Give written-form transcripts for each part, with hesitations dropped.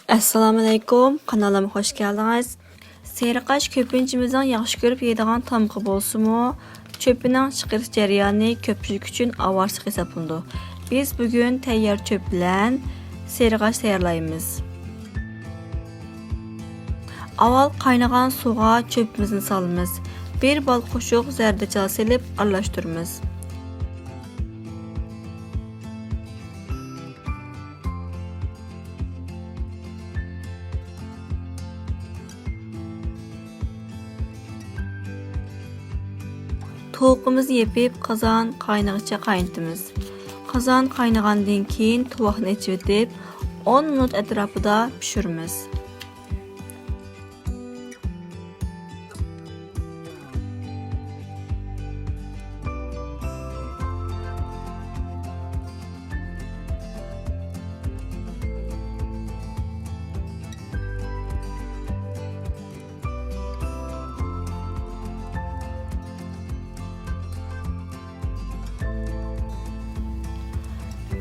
Assalamu alaykum, kanalıma hoş geldiniz. Seyirkaş köpüncümüzün yaxşı görüp yediğin tamqı bolsumu, çöpünün çıqırış jarayonu köpçülük üçün avarsız hesaplandı. Biz bugün tayyor çöp bilen seyirkaş tayyorlaymiz. Aval qaynagan suğa çöpümüzü salımız. Bir bal qoşuq zərdeçal selip aralashtiramiz. Tovuqumuzu yepip qazan qaynagıcha qaynatamiz. Qazan qaynagandan keyin tovuqni içib 10 minut ətrafında pişiramiz.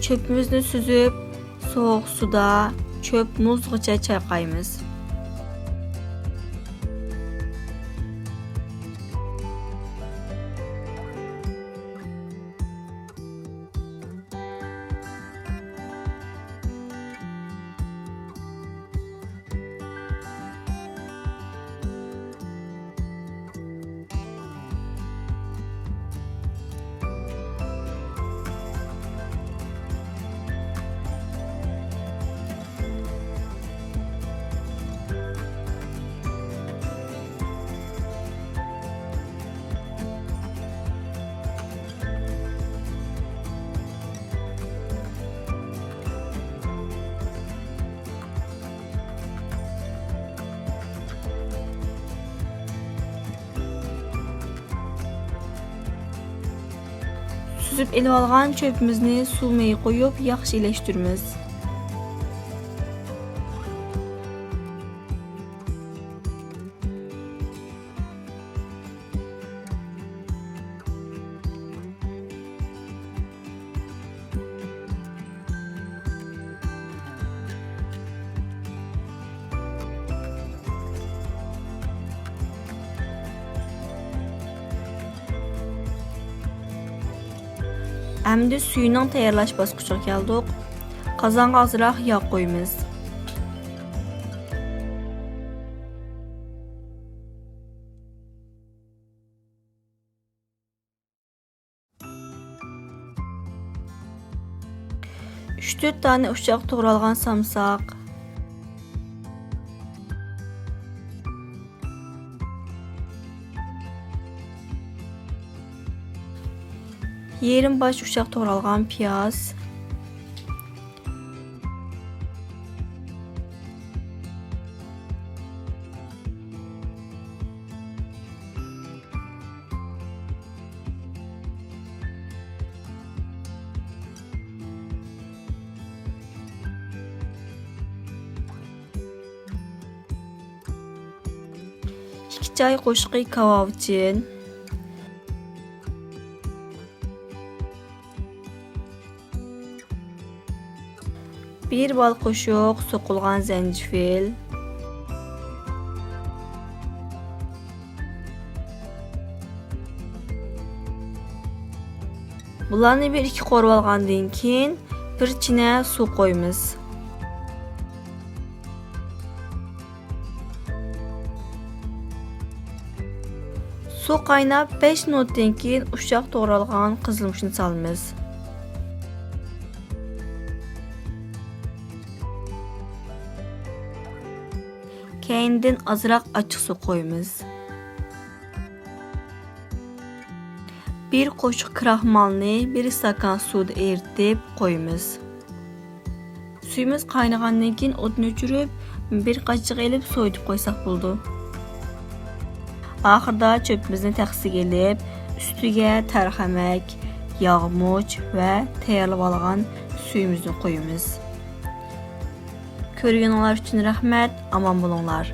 Çöpümüzü süzüp soğuk suda çöp muzluqca çayqaymiz. Süzüp elib alğan çöpümüzü suvmayı qoyub yaxşı iyiləşdirimiz. Əmdi suyunun tayyorlash bosqichiga keldik. Qozonga ozroq yağ qo'yamiz. Üç 4 tane uçaq to'g'ralgan samsaq, yarım baş uçaq to'g'ralgan piyoz, ikki choy qo'shqi kebab uchun, bir bal qo'shiq so'qilgan zencefil, bularni bir ikki qo'rib olgandan keyin bir china suv qo'yamiz. Suv qaynab 5 minutdan keyin ushaq to'g'ralgan qizilmushni solamiz. Keyindan azroq ochiq suv qo'yamiz. Bir qoshiq kraxmalni bir stakan suvda eritib qo'yamiz. Suyimiz qaynagandan keyin o'tni o'chirib, bir qachiq elib so'yitib qo'ysak bo'ldi. Axırda çöpümüzün təxsiq elib, üstüge tərxəmək, yağmuç və tayyorlab alğan suyumuzu qoyumuz. Görgənlər üçün rəhmət, aman bulunlar.